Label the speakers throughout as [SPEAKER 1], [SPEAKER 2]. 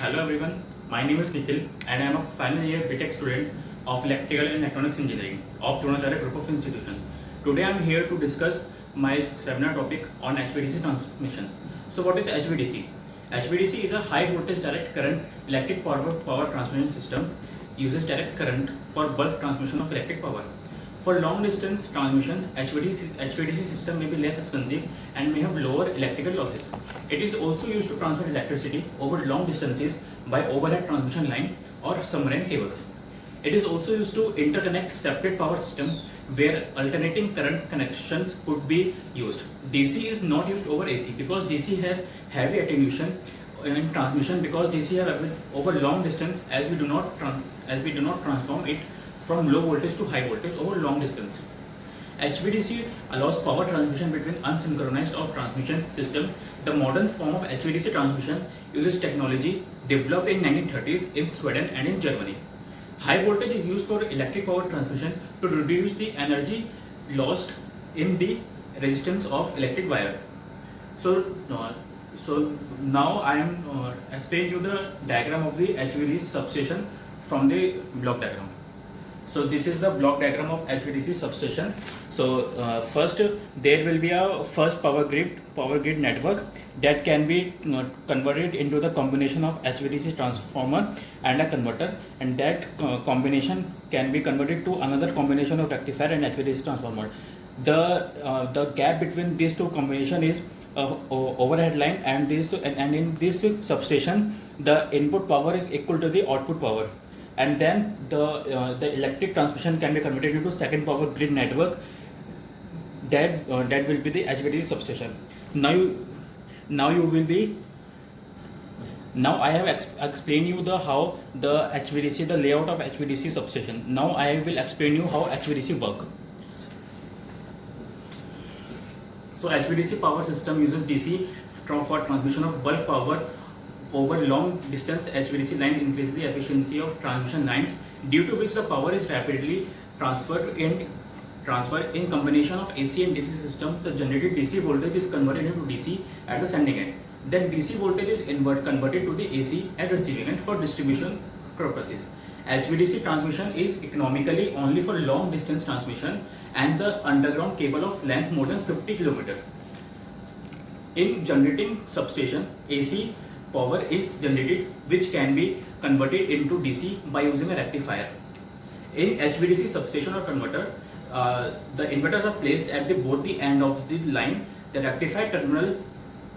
[SPEAKER 1] Hello everyone, my name is Nikhil and I am a final year BTech student of Electrical and Electronics Engineering of Dronacharya Group of Institutions. Today I am here to discuss my seminar topic on HVDC transmission. So what is HVDC? HVDC is a high voltage direct current electric power transmission system, uses direct current for bulk transmission of electric power. For long distance transmission, HVDC system may be less expensive and may have lower electrical losses. It is also used to transfer electricity over long distances by overhead transmission line or submarine cables. It is also used to interconnect separate power system where alternating current connections could be used. DC is not used over AC because DC have heavy attenuation in transmission because DC have over long distance as we do not transform it from low voltage to high voltage over long distance. HVDC allows power transmission between unsynchronized or transmission system. The modern form of HVDC transmission uses technology developed in 1930s in Sweden and in Germany. High voltage is used for electric power transmission to reduce the energy lost in the resistance of electric wire. So now I am explaining you the diagram of the HVDC substation from the block diagram. So this is the block diagram of HVDC substation. So first there will be a first power grid network that can be converted into the combination of HVDC transformer and a converter, and that combination can be converted to another combination of rectifier and HVDC transformer. The gap between these two combination is overhead line, and in this substation the input power is equal to the output power, and then the electric transmission can be converted into second power grid network that will be the HVDC substation. Now I have explained you how the layout of HVDC substation. Now I will explain you how HVDC work. So HVDC power system uses DC for transmission of bulk power over long distance. HVDC line increases the efficiency of transmission lines, due to which the power is rapidly transferred in combination of AC and DC system. The generated DC voltage is converted into DC at the sending end. Then DC voltage is converted to the AC at receiving end for distribution purposes. HVDC transmission is economically only for long distance transmission and the underground cable of length more than 50 km. In generating substation, AC power is generated which can be converted into DC by using a rectifier. In HVDC substation or converter, the inverters are placed at both the end of the line. The rectifier terminal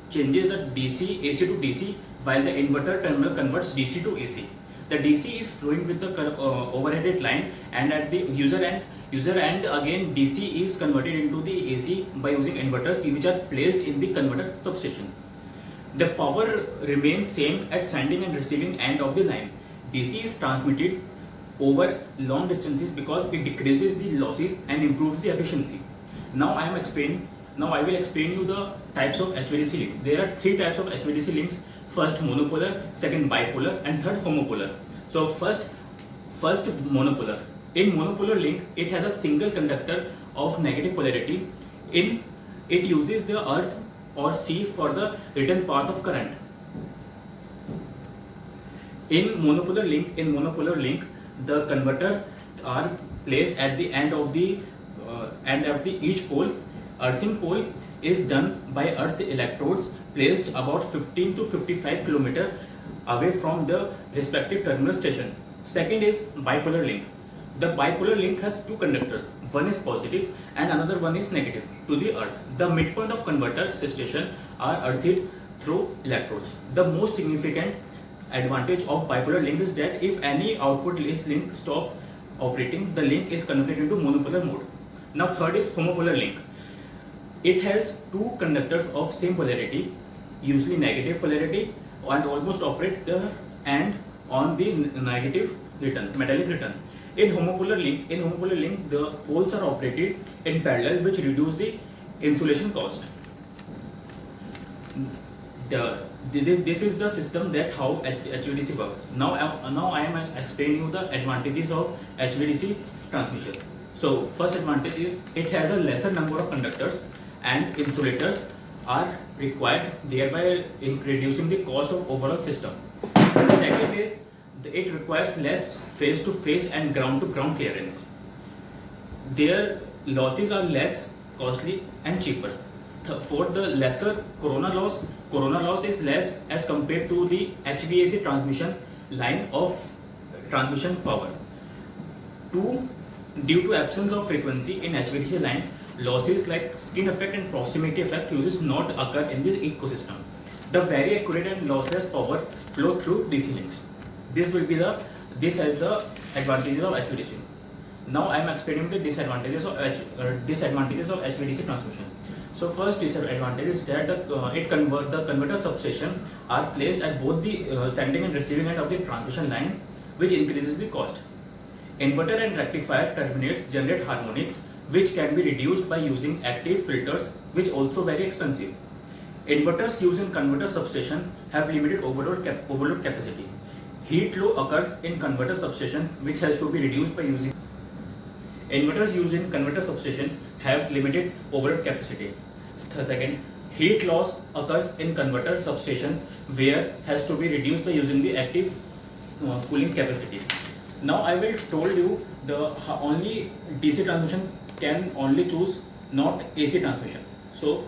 [SPEAKER 1] changes the AC to DC, while the inverter terminal converts DC to AC. The DC is flowing with the overheaded line, and at the user end again DC is converted into the AC by using inverters which are placed in the converter substation. The power remains same at sending and receiving end of the line. DC is transmitted over long distances because it decreases the losses and improves the efficiency. Now I will explain you the types of HVDC links. There are three types of HVDC links. First monopolar, second bipolar, and third homopolar. So first monopolar. In monopolar link, it has a single conductor of negative polarity. It uses the earth or sea for the return path of current. In monopolar link, the converter are placed at the end of the each pole. Earthing pole is done by earth electrodes placed about 15 to 55 km away from the respective terminal station. Second is bipolar link. The bipolar link has two conductors, one is positive and another one is negative to the earth. The midpoint of converter station are earthed through electrodes. The most significant advantage of bipolar link is that if any output link stop operating, the link is converted into monopolar mode. Now third is homopolar link. It has two conductors of same polarity, usually negative polarity, and almost operate the end on the negative metallic return. In homopolar link, the poles are operated in parallel, which reduce the insulation cost. This is the system that how HVDC works. Now I am explaining you the advantages of HVDC transmission. So first advantage is it has a lesser number of conductors and insulators are required, thereby reducing the cost of overall system. Second is it requires less face-to-face and ground-to-ground clearance. Their losses are less costly and cheaper. For the lesser corona loss is less as compared to the HVAC transmission line of transmission power. Two, due to absence of frequency in HVDC line, losses like skin effect and proximity effect uses not occur in the ecosystem. The very accurate and lossless power flow through DC links. This has the advantages of HVDC. Now I am explaining the disadvantages of HVDC transmission. So first disadvantage is that the converter substation are placed at both the sending and receiving end of the transmission line, which increases the cost. Inverter and rectifier terminates generate harmonics, which can be reduced by using active filters, which also very expensive. Inverters used in converter substation have limited overload capacity. Heat flow occurs in converter substation, which has to be reduced by using. Inverters used in converter substation have limited overload capacity. Second, heat loss occurs in converter substation, where has to be reduced by using the active cooling capacity. Now I will told you the only DC transmission can only choose, not AC transmission. So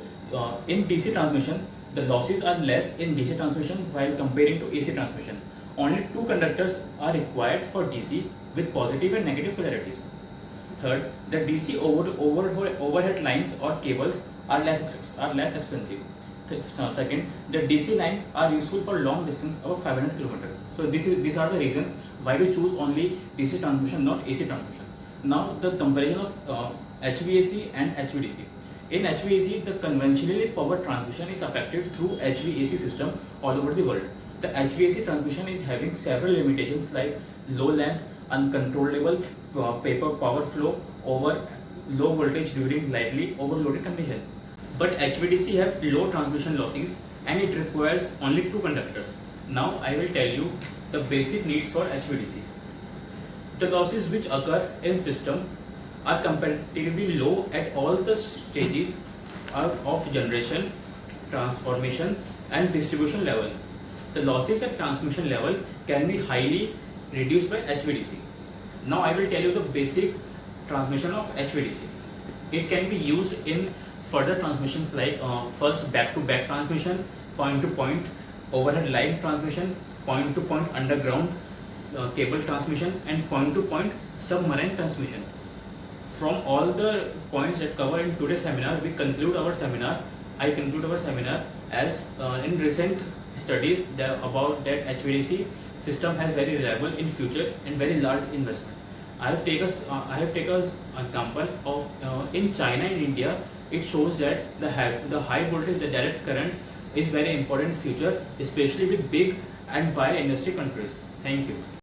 [SPEAKER 1] in DC transmission, the losses are less in DC transmission while comparing to AC transmission. Only two conductors are required for DC with positive and negative polarities. Third, the DC overhead lines or cables are less expensive. Second, the DC lines are useful for long distance above 500 km. So these are the reasons why we choose only DC transmission, not AC transmission. Now the comparison of HVAC and HVDC. In HVAC, the conventionally power transmission is affected through HVAC system all over the world. The HVAC transmission is having several limitations like low length, uncontrollable power flow over low voltage during lightly overloaded condition. But HVDC have low transmission losses and it requires only two conductors. Now I will tell you the basic needs for HVDC. The losses which occur in system are comparatively low at all the stages of generation, transformation and distribution level. The losses at transmission level can be highly reduced by HVDC. Now I will tell you the basic transmission of HVDC. It can be used in further transmissions like first back-to-back transmission, point-to-point overhead line transmission, point-to-point underground cable transmission and point-to-point submarine transmission. From all the points that cover in today's seminar, I conclude our seminar as in recent studies about that HVDC system has very reliable in future and very large investment. I have taken an example of in China and India. It shows that the high voltage, the direct current is very important in future, especially with big and wide industry countries. Thank you.